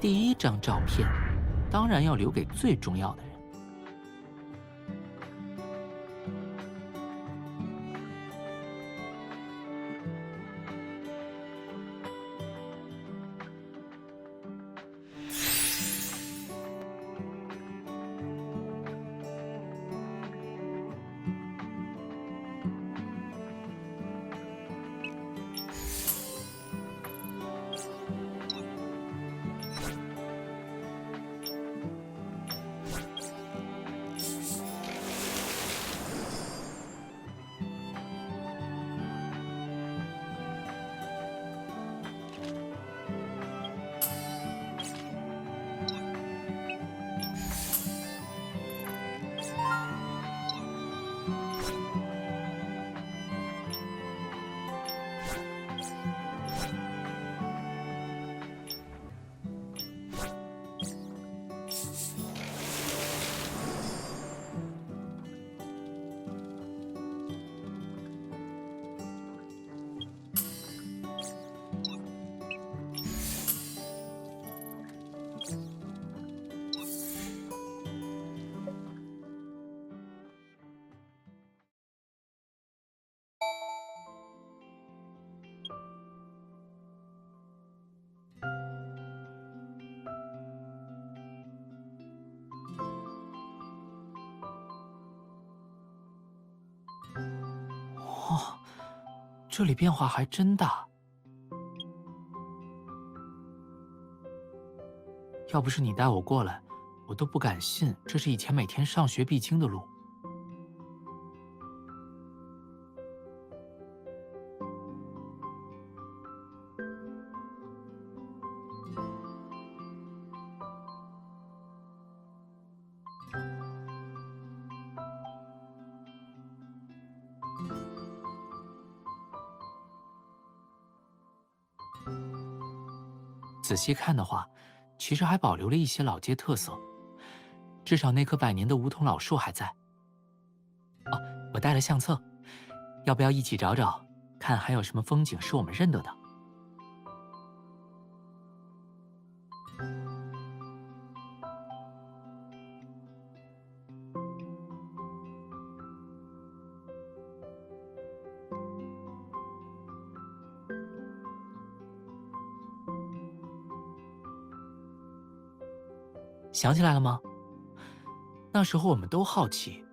第一张照片当然要留给最重要的人。哦，这里变化还真大。要不是你带我过来，我都不敢信这是以前每天上学必经的路。仔细看的话，其实还保留了一些老街特色，至少那棵100年的梧桐老树还在。哦，我带了相册，要不要一起找找，看还有什么风景是我们认得的？想起来了吗？那时候我们都好奇，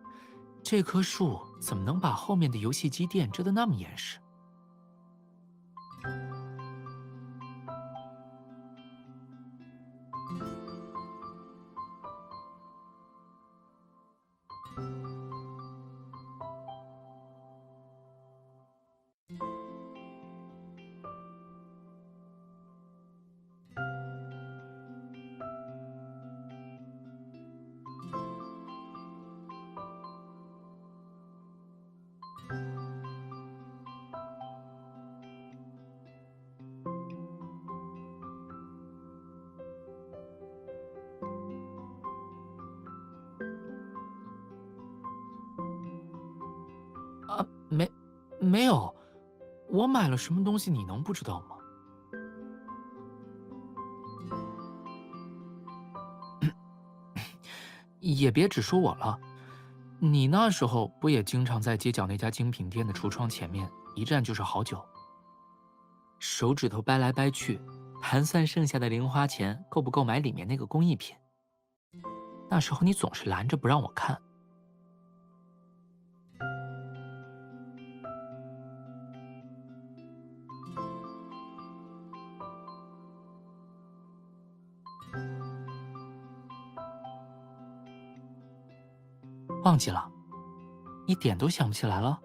这棵树怎么能把后面的游戏机店遮得那么严实？啊，没有，我买了什么东西你能不知道吗？也别只说我了，你那时候不也经常在街角那家精品店的橱窗前面一站就是好久，手指头掰来掰去，盘算剩下的零花钱够不够买里面那个工艺品。那时候你总是拦着不让我看。忘记了？一点都想不起来了？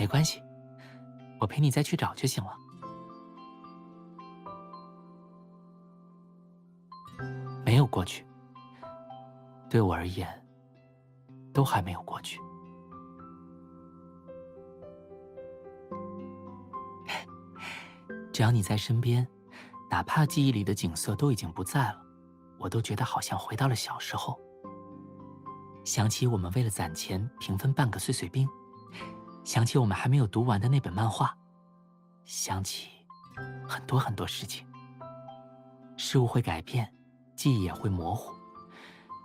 没关系，我陪你再去找就行了。没有过去，对我而言，都还没有过去。只要你在身边，哪怕记忆里的景色都已经不在了，我都觉得好像回到了小时候。想起我们为了攒钱平分半个碎碎冰，想起我们还没有读完的那本漫画，想起很多很多事情。事物会改变，记忆也会模糊，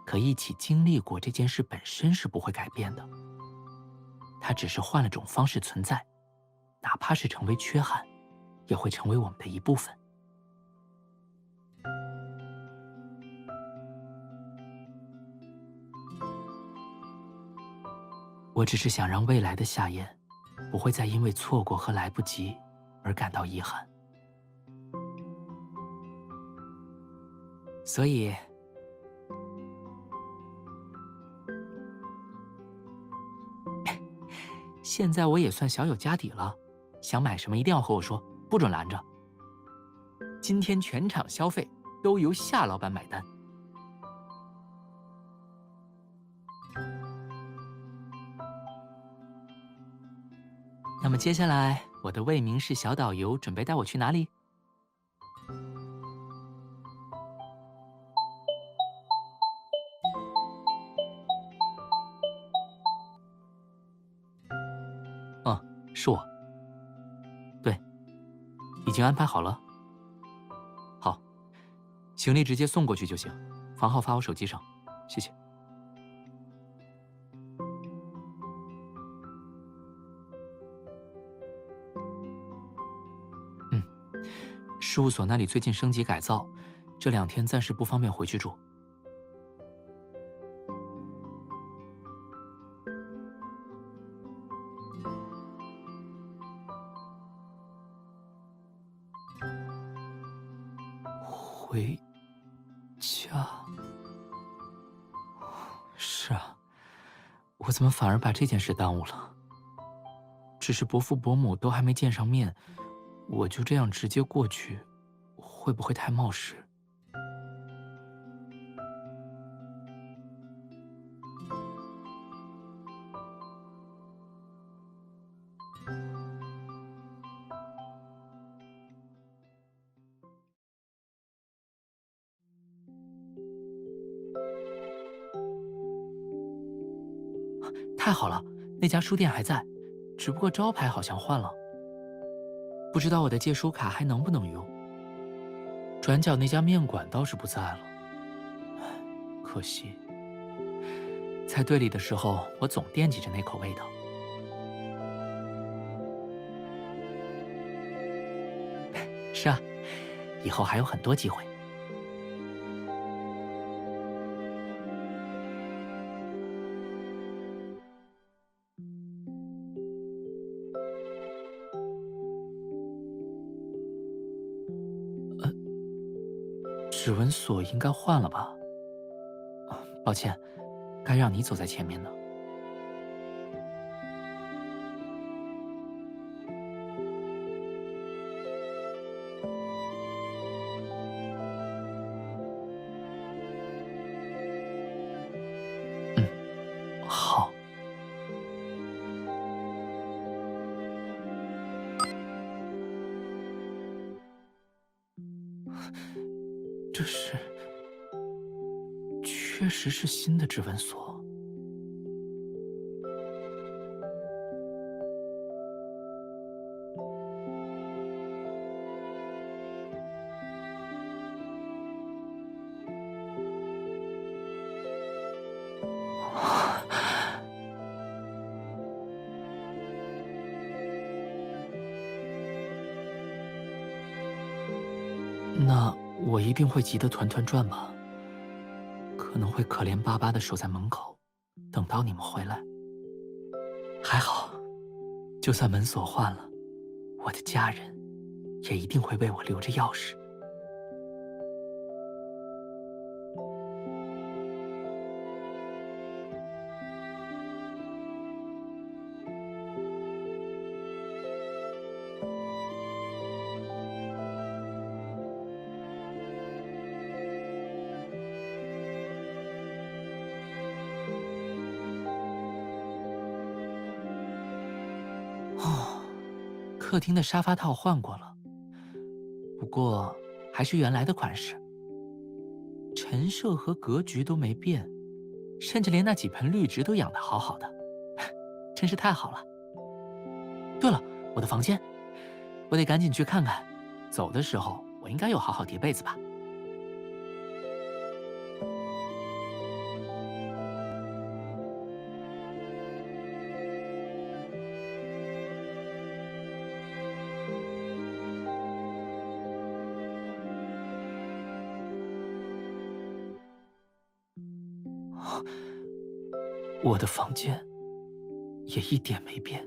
可一起经历过这件事本身是不会改变的。它只是换了种方式存在，哪怕是成为缺憾，也会成为我们的一部分。我只是想让未来的夏燕不会再因为错过和来不及而感到遗憾。所以，现在我也算小有家底了，想买什么一定要和我说，不准拦着。今天全场消费都由夏老板买单。那么接下来，我的未名氏小导游准备带我去哪里？是我。对，已经安排好了。好，行李直接送过去就行，房号发我手机上，谢谢。事务所那里最近升级改造，这2天暂时不方便回去住。回家？是啊，我怎么反而把这件事耽误了？只是伯父伯母都还没见上面，我就这样直接过去，会不会太冒失？太好了，那家书店还在，只不过招牌好像换了，不知道我的借书卡还能不能用。转角那家面馆倒是不在了，可惜。在队里的时候，我总惦记着那口味道。是啊，以后还有很多机会。指纹锁应该换了吧？抱歉，该让你走在前面呢。好。这是，确实是新的指纹锁。那我一定会急得团团转吧？可能会可怜巴巴地守在门口，等到你们回来。还好，就算门锁换了，我的家人也一定会为我留着钥匙。客厅的沙发套换过了，不过还是原来的款式。陈设和格局都没变，甚至连那几盆绿植都养得好好的，真是太好了。对了，我的房间，我得赶紧去看看。走的时候，我应该有好好叠被子吧。我的房间也一点没变。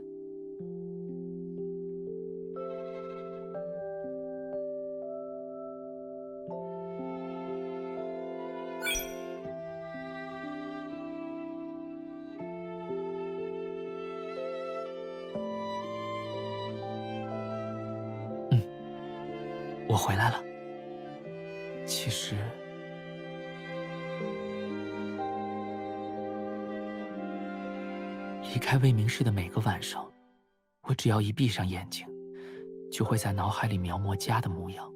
我回来了。其实，离开未名市的每个晚上，我只要一闭上眼睛，就会在脑海里描摹家的模样。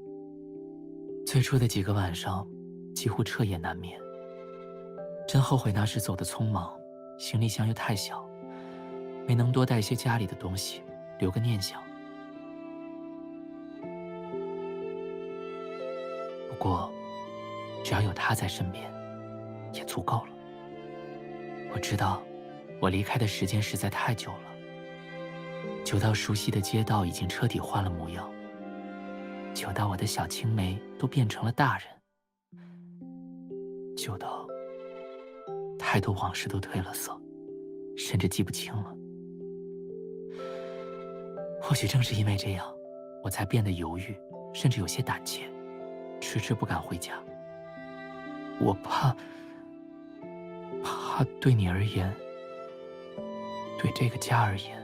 最初的几个晚上，几乎彻夜难眠。真后悔那时走得匆忙，行李箱又太小，没能多带些家里的东西，留个念想。不过，只要有他在身边，也足够了。我知道，我离开的时间实在太久了，久到熟悉的街道已经彻底换了模样，久到我的小青梅都变成了大人，久到太多往事都褪了色，甚至记不清了。或许正是因为这样，我才变得犹豫，甚至有些胆怯，迟迟不敢回家。我怕对你而言，对这个家而言，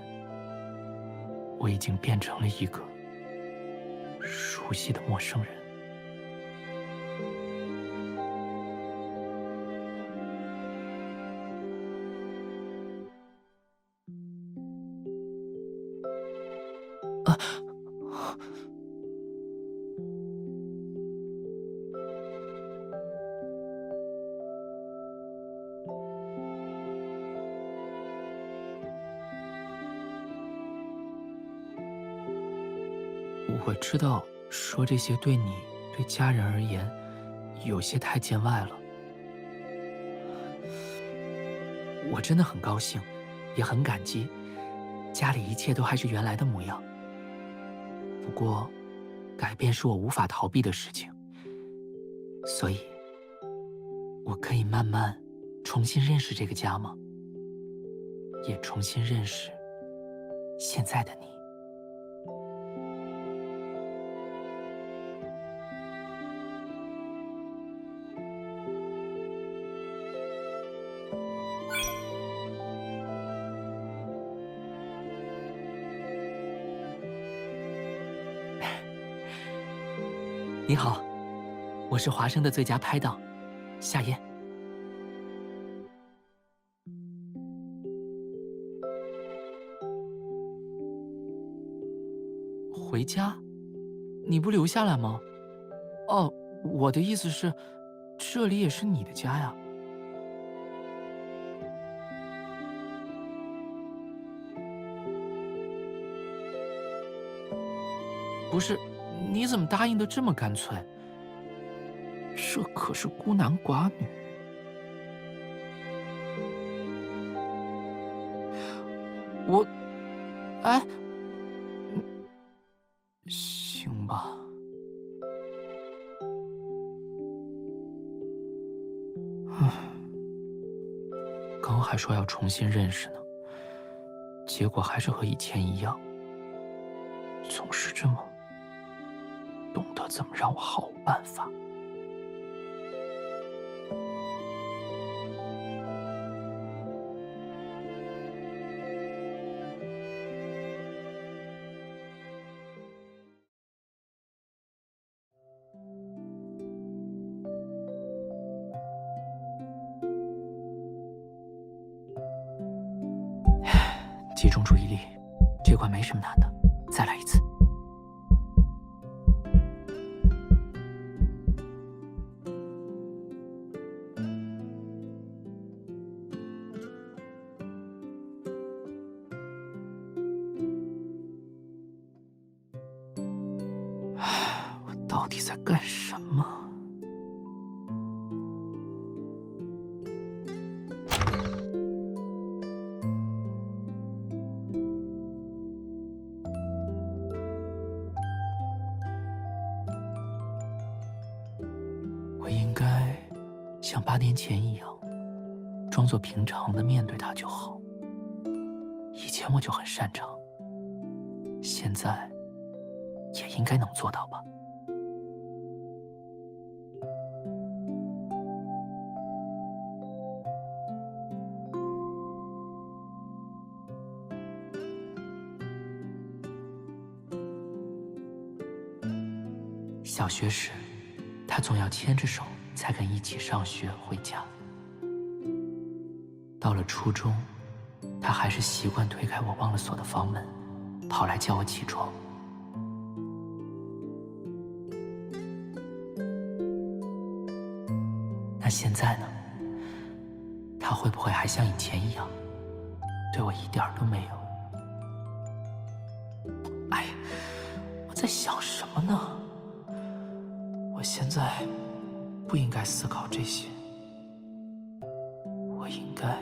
我已经变成了一个熟悉的陌生人。我知道说这些对你、对家人而言，有些太见外了。我真的很高兴，也很感激，家里一切都还是原来的模样。不过，改变是我无法逃避的事情，所以，我可以慢慢重新认识这个家吗？也重新认识现在的你。你好，我是华生的最佳拍档，夏嫣。回家？你不留下来吗？哦，我的意思是，这里也是你的家呀。不是，你怎么答应的这么干脆？这可是孤男寡女。我，哎，行吧。刚还说要重新认识呢，结果还是和以前一样，总是这么懂得怎么让我毫无办法。集中注意力，这关没什么难的。再来一次。我到底在干什么？我应该像8年前一样，装作平常的面对它就好。以前我就很擅长，现在也应该能做到吧。小学时，他总要牵着手才肯一起上学回家。到了初中，他还是习惯推开我忘了锁的房门，跑来叫我起床。那现在呢？他会不会还像以前一样，对我一点都没有？哎，我在想什么呢？我现在不应该思考这些，我应该……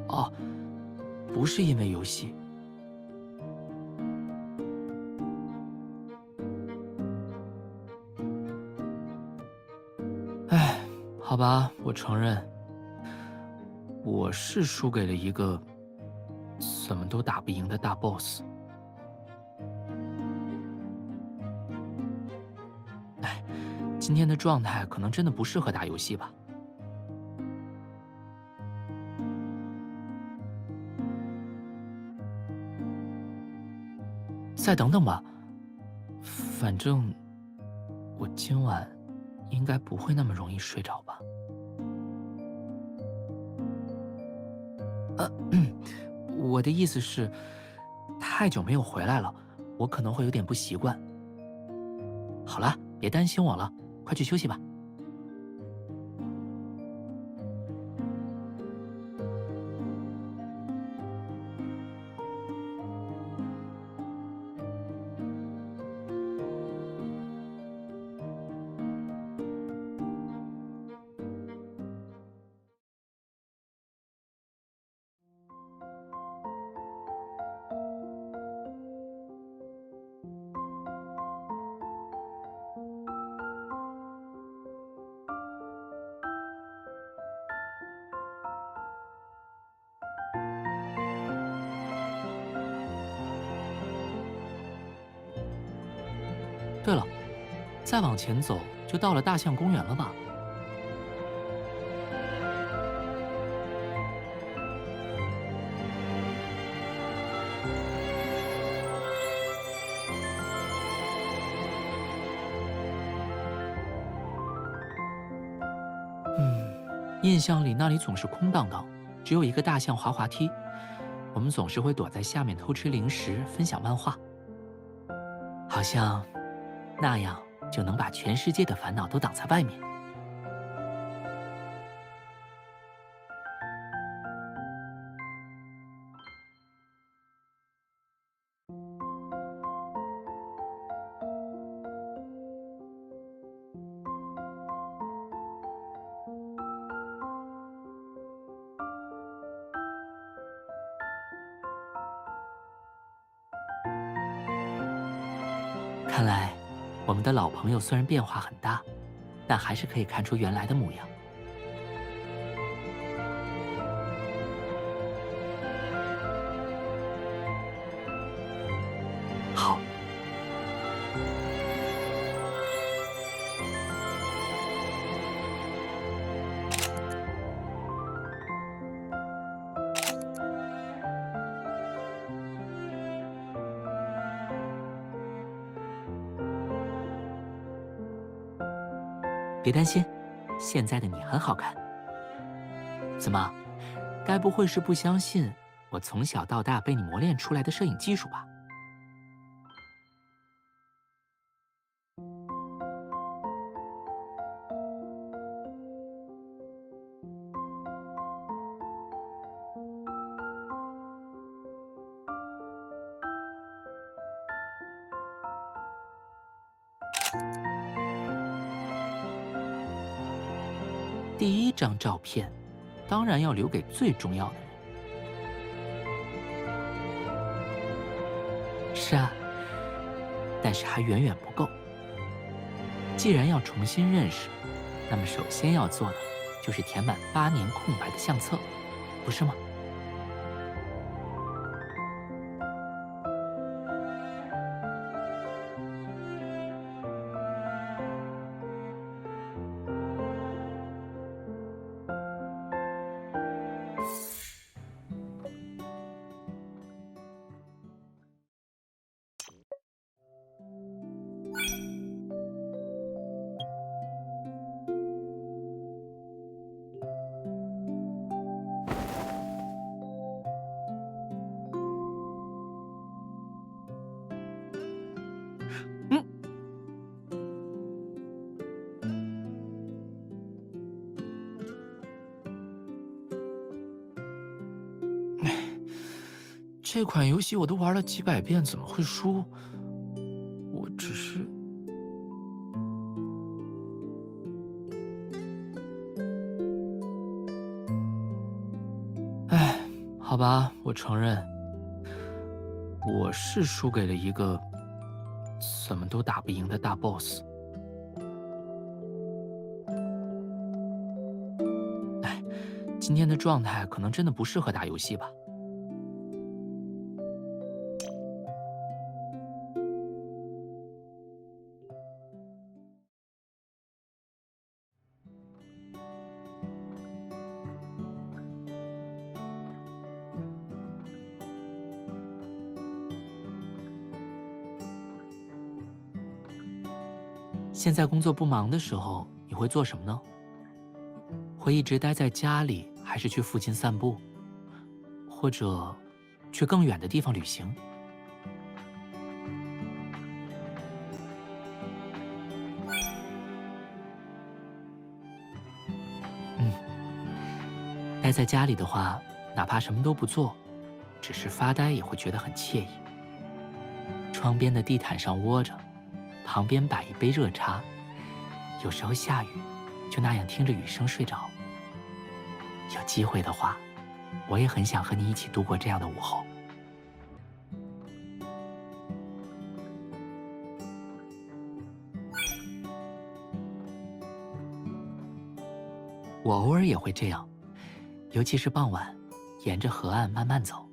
哦，不是因为游戏。哎，好吧，我承认，我是输给了一个怎么都打不赢的大 boss。哎，今天的状态可能真的不适合打游戏吧。再等等吧，反正我今晚应该不会那么容易睡着吧。我的意思是，太久没有回来了，我可能会有点不习惯。好了，别担心我了，快去休息吧。对了，再往前走就到了大象公园了吧？印象里那里总是空荡荡，只有一个大象滑滑梯。我们总是会躲在下面偷吃零食，分享漫画，好像那样就能把全世界的烦恼都挡在外面。看来，我们的老朋友虽然变化很大，但还是可以看出原来的模样。好。别担心，现在的你很好看。怎么，该不会是不相信我从小到大被你磨练出来的摄影技术吧？第一张照片，当然要留给最重要的人。是啊，但是还远远不够。既然要重新认识，那么首先要做的就是填满8年空白的相册，不是吗？嗯。这款游戏我都玩了几百遍，怎么会输？我只是……哎，好吧，我承认，我是输给了一个怎么都打不赢的大 boss。哎，今天的状态可能真的不适合打游戏吧。现在工作不忙的时候，你会做什么呢？会一直待在家里，还是去附近散步，或者去更远的地方旅行？待在家里的话，哪怕什么都不做，只是发呆也会觉得很惬意。窗边的地毯上窝着，旁边摆一杯热茶，有时候下雨，就那样听着雨声睡着。有机会的话，我也很想和你一起度过这样的午后。我偶尔也会这样，尤其是傍晚，沿着河岸慢慢走，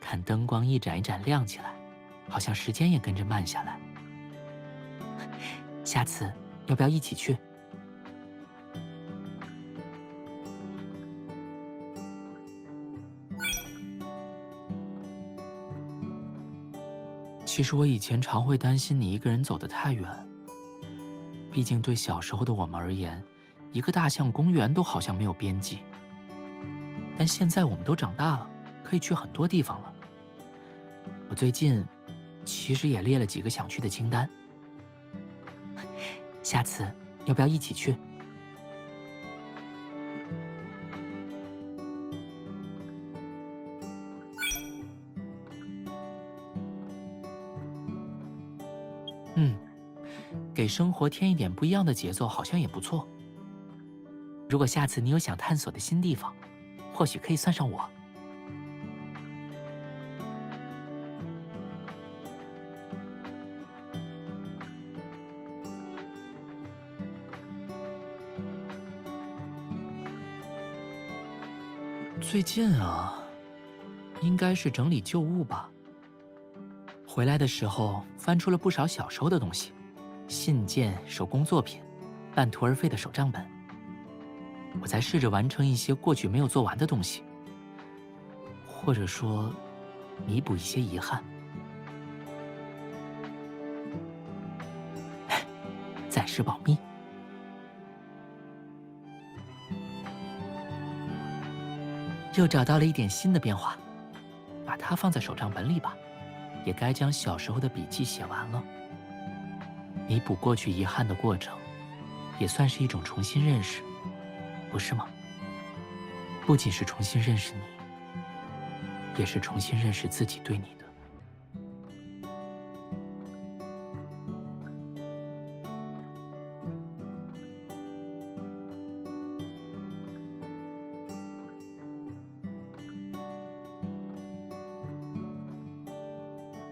看灯光一盏一盏亮起来，好像时间也跟着慢下来。下次要不要一起去？其实我以前常会担心你一个人走得太远，毕竟对小时候的我们而言，一个大象公园都好像没有边际。但现在我们都长大了，可以去很多地方了。我最近其实也列了几个想去的清单，下次要不要一起去？给生活添一点不一样的节奏，好像也不错。如果下次你有想探索的新地方，或许可以算上我。最近啊，应该是整理旧物吧。回来的时候翻出了不少小时候的东西，信件、手工作品、半途而废的手账本。我在试着完成一些过去没有做完的东西，或者说，弥补一些遗憾。暂时保密。又找到了一点新的变化，把它放在手账本里吧。也该将小时候的笔记写完了。弥补过去遗憾的过程，也算是一种重新认识，不是吗？不仅是重新认识你，也是重新认识自己对你的。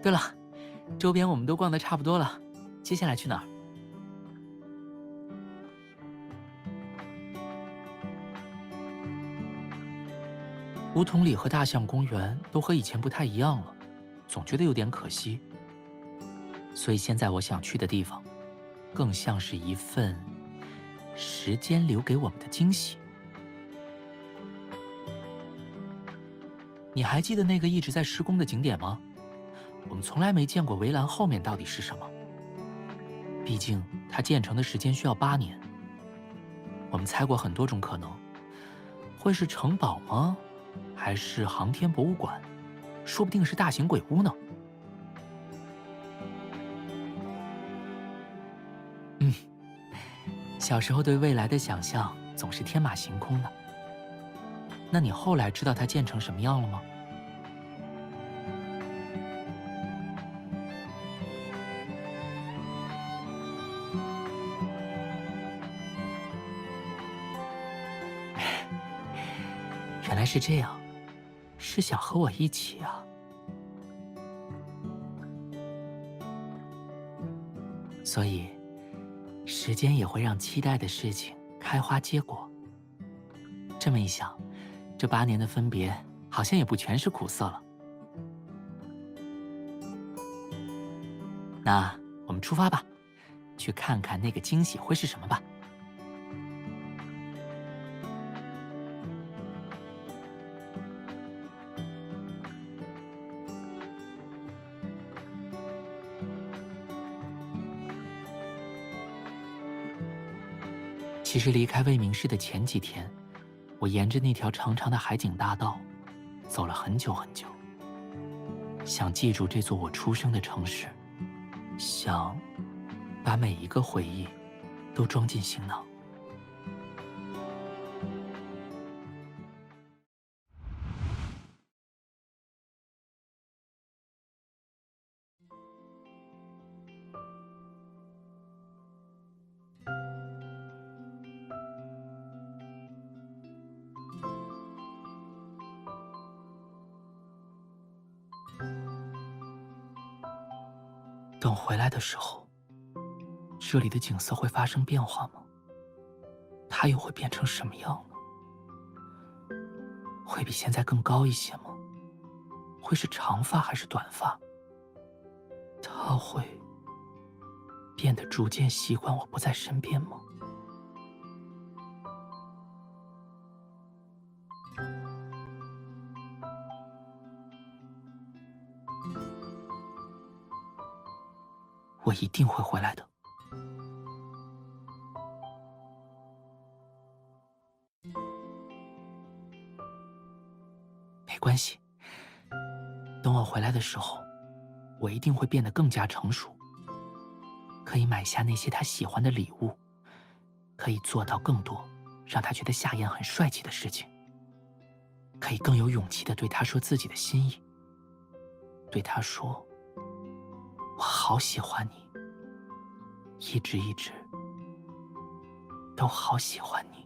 对了，周边我们都逛得差不多了，接下来去哪儿？梧桐里和大象公园都和以前不太一样了，总觉得有点可惜。所以现在我想去的地方，更像是一份时间留给我们的惊喜。你还记得那个一直在施工的景点吗？我们从来没见过围栏后面到底是什么。毕竟它建成的时间需要8年。我们猜过很多种可能，会是城堡吗？还是航天博物馆？说不定是大型鬼屋呢。小时候对未来的想象总是天马行空的。那你后来知道它建成什么样了吗？原来是这样，是想和我一起啊。所以，时间也会让期待的事情开花结果。这么一想，这8年的分别好像也不全是苦涩了。那我们出发吧，去看看那个惊喜会是什么吧。其实离开魏明市的前几天，我沿着那条长长的海景大道，走了很久很久，想记住这座我出生的城市，想把每一个回忆都装进行囊。等回来的时候，这里的景色会发生变化吗？它又会变成什么样呢？会比现在更高一些吗？会是长发还是短发？它会变得逐渐习惯我不在身边吗？我一定会回来的。没关系，等我回来的时候，我一定会变得更加成熟，可以买下那些他喜欢的礼物，可以做到更多让他觉得夏言很帅气的事情，可以更有勇气地对他说自己的心意，对他说：“我好喜欢你，一直一直都好喜欢你。”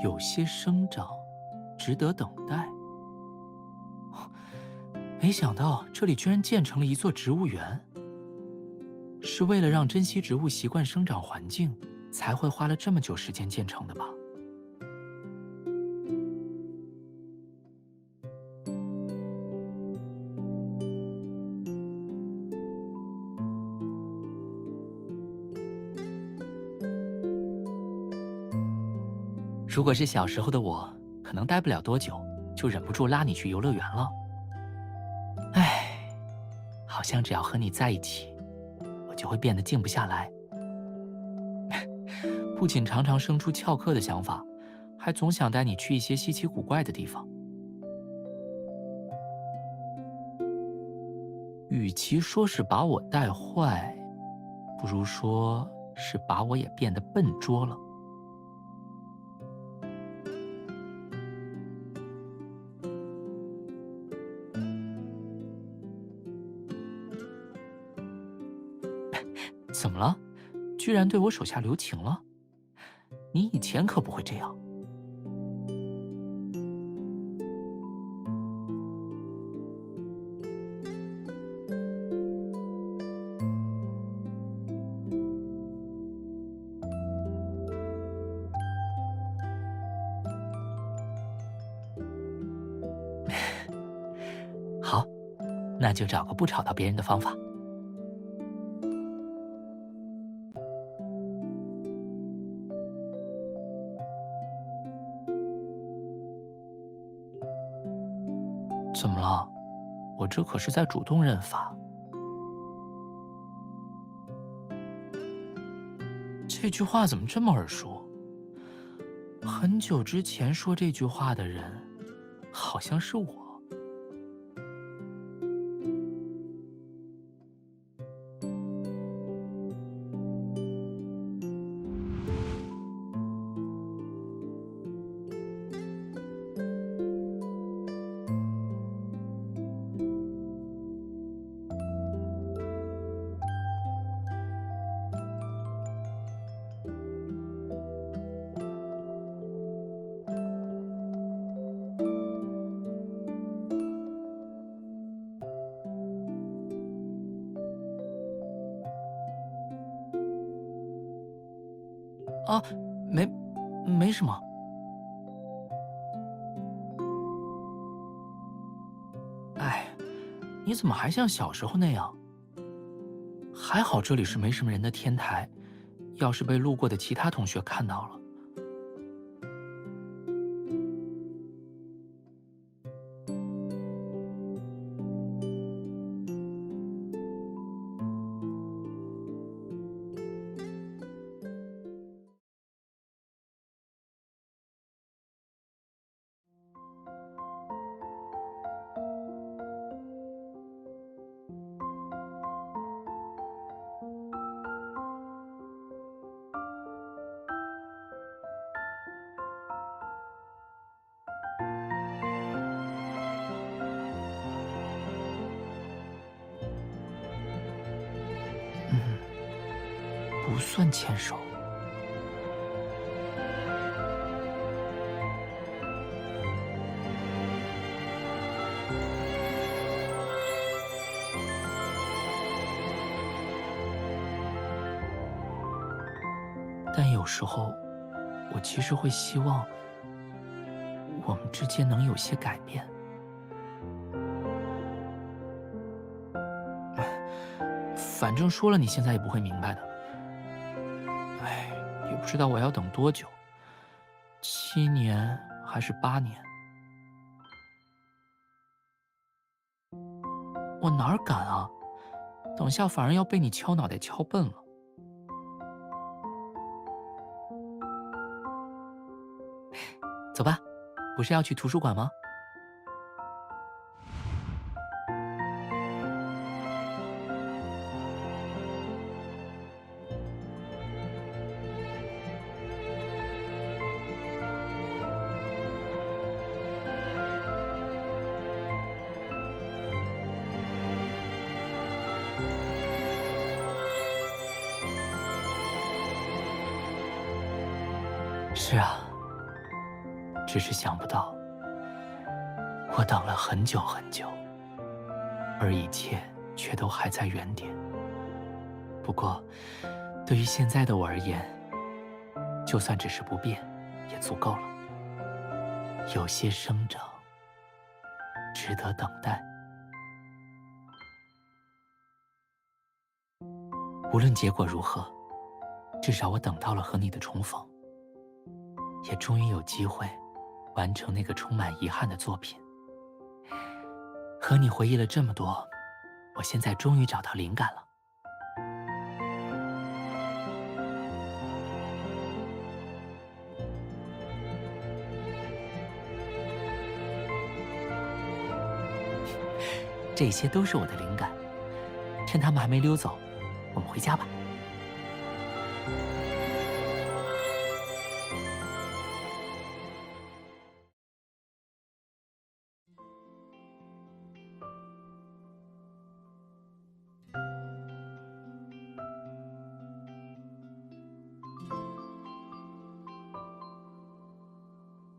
有些生长，值得等待。没想到这里居然建成了一座植物园，是为了让珍稀植物习惯生长环境，才会花了这么久时间建成的吧？如果是小时候的我，可能待不了多久，就忍不住拉你去游乐园了。唉，好像只要和你在一起，我就会变得静不下来。不仅常常生出翘课的想法，还总想带你去一些稀奇古怪的地方。与其说是把我带坏，不如说是把我也变得笨拙了。怎么了？居然对我手下留情了？你以前可不会这样。好，那就找个不吵到别人的方法。怎么了？我这可是在主动认法。这句话怎么这么耳熟？很久之前说这句话的人，好像是我。啊，没什么。哎，你怎么还像小时候那样？还好这里是没什么人的天台，要是被路过的其他同学看到了。不算牵手。但有时候，我其实会希望我们之间能有些改变。反正说了，你现在也不会明白的。哎，也不知道我要等多久，7年还是8年？我哪儿敢啊！等下反而要被你敲脑袋敲笨了。走吧，不是要去图书馆吗？是啊，只是想不到，我等了很久很久，而一切却都还在原点。不过，对于现在的我而言，就算只是不变，也足够了。有些生长，值得等待。无论结果如何，至少我等到了和你的重逢，也终于有机会完成那个充满遗憾的作品。和你回忆了这么多，我现在终于找到灵感了。这些都是我的灵感，趁他们还没溜走，我们回家吧。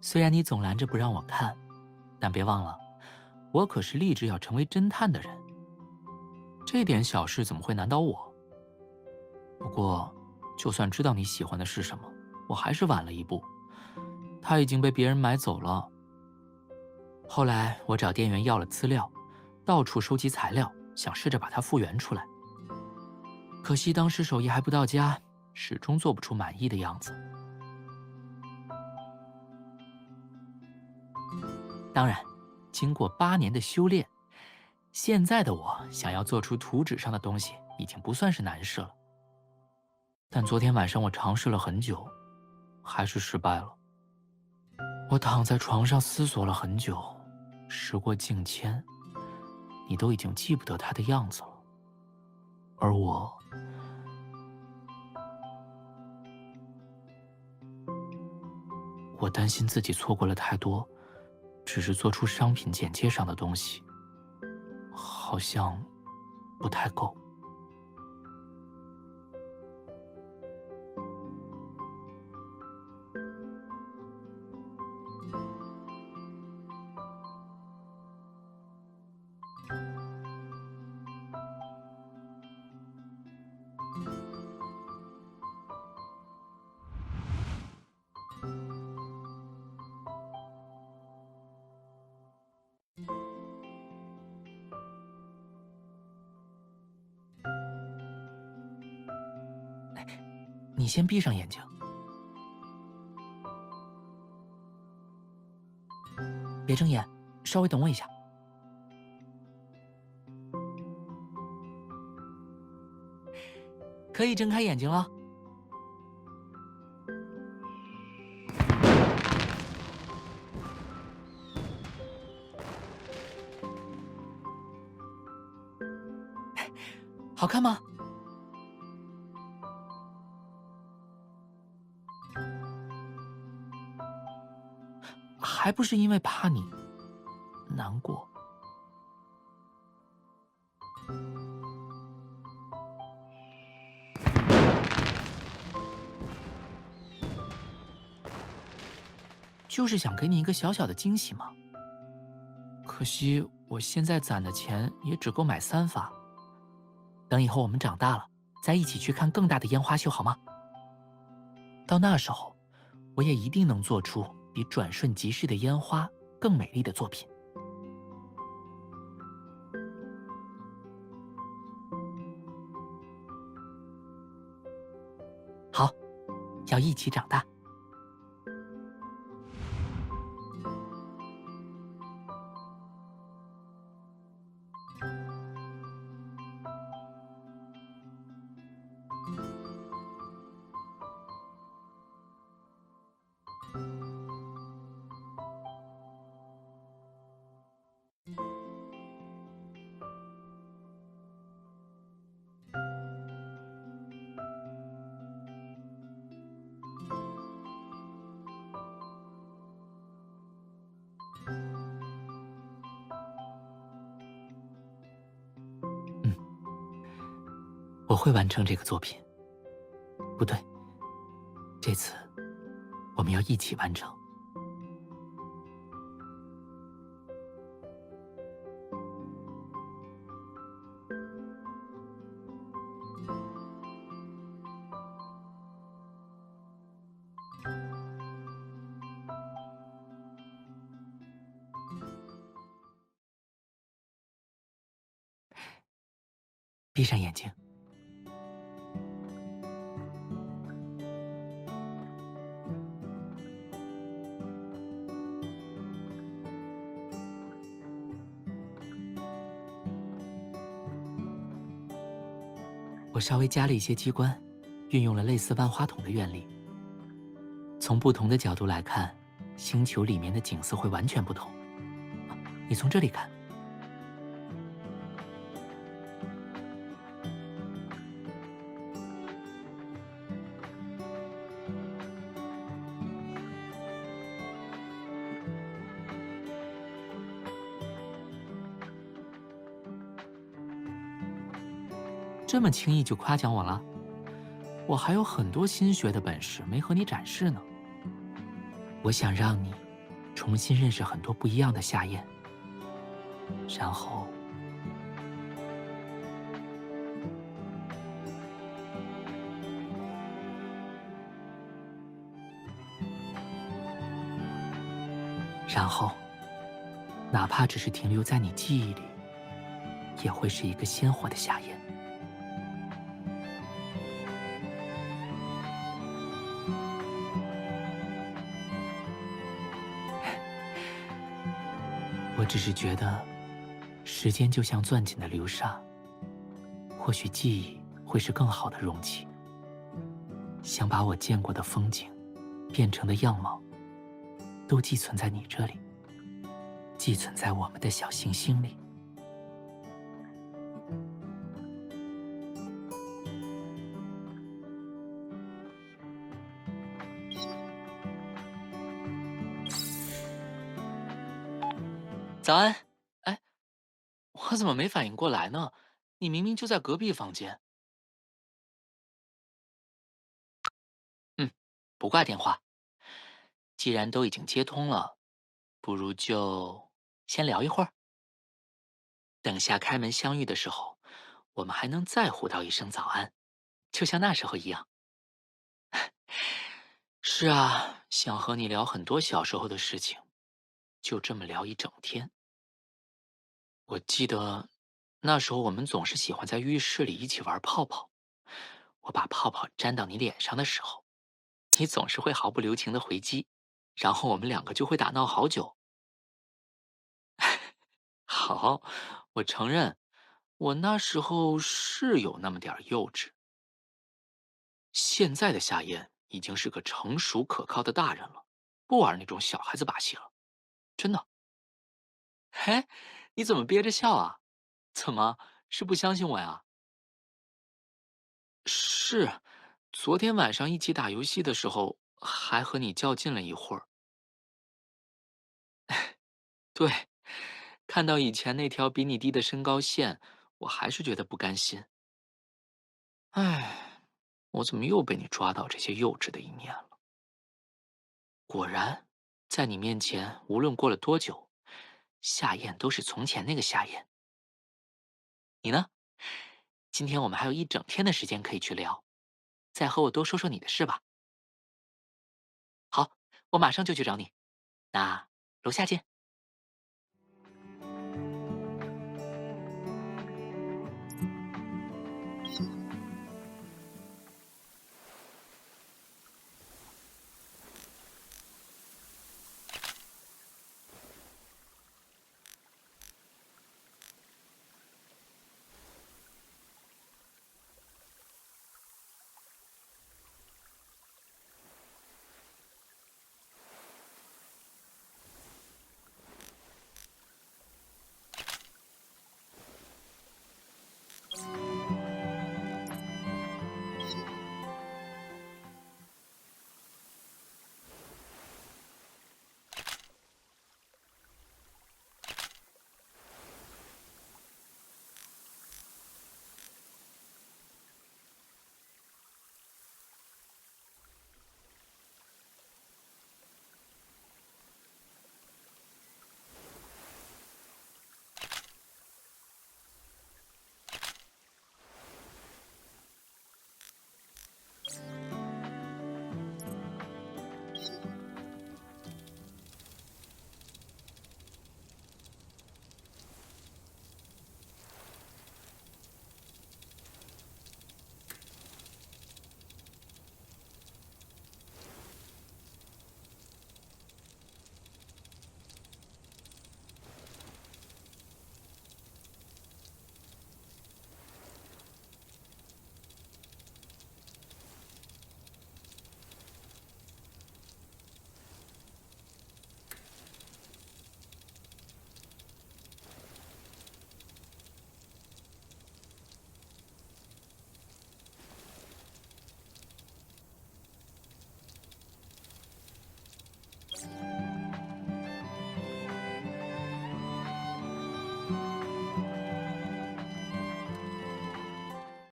虽然你总拦着不让我看，但别忘了，我可是立志要成为侦探的人。这点小事怎么会难倒我？不过，就算知道你喜欢的是什么，我还是晚了一步。它已经被别人买走了。后来我找店员要了资料，到处收集材料，想试着把它复原出来。可惜当时手艺还不到家，始终做不出满意的样子。当然，经过8年的修炼，现在的我想要做出图纸上的东西已经不算是难事了。但昨天晚上我尝试了很久，还是失败了。我躺在床上思索了很久，时过境迁，你都已经记不得他的样子了，而我担心自己错过了太多，只是做出商品简介上的东西，好像不太够。你先闭上眼睛，别睁眼，稍微等我一下。可以睁开眼睛了。好看吗？还不是因为怕你难过。就是想给你一个小小的惊喜嘛。可惜我现在攒的钱也只够买3发。等以后我们长大了，再一起去看更大的烟花秀好吗？到那时候，我也一定能做出比转瞬即逝的烟花更美丽的作品。好，要一起长大。我会完成这个作品。不对，这次我们要一起完成。闭上眼睛。我稍微加了一些机关，运用了类似万花筒的原理。从不同的角度来看，星球里面的景色会完全不同。你从这里看，这么轻易就夸奖我了？我还有很多新学的本事没和你展示呢。我想让你重新认识很多不一样的夏宴，然后哪怕只是停留在你记忆里，也会是一个鲜活的夏宴。我只是觉得，时间就像攥紧的流沙，或许记忆会是更好的容器。想把我见过的风景，变成的样貌，都寄存在你这里，寄存在我们的小行星里。早安。哎，我怎么没反应过来呢？你明明就在隔壁房间。不挂电话，既然都已经接通了，不如就先聊一会儿。等下开门相遇的时候，我们还能再互道一声早安，就像那时候一样。是啊，想和你聊很多小时候的事情，就这么聊一整天。我记得那时候我们总是喜欢在浴室里一起玩泡泡，我把泡泡粘到你脸上的时候，你总是会毫不留情的回击，然后我们两个就会打闹好久。好，我承认，我那时候是有那么点儿幼稚。现在的夏燕已经是个成熟可靠的大人了，不玩那种小孩子把戏了，真的。嘿，你怎么憋着笑啊？怎么，是不相信我呀？是，昨天晚上一起打游戏的时候，还和你较劲了一会儿。对，看到以前那条比你低的身高线，我还是觉得不甘心。唉，我怎么又被你抓到这些幼稚的一面了？果然，在你面前，无论过了多久，夏燕都是从前那个夏燕。你呢？今天我们还有一整天的时间可以去聊，再和我多说说你的事吧。好，我马上就去找你。那楼下见。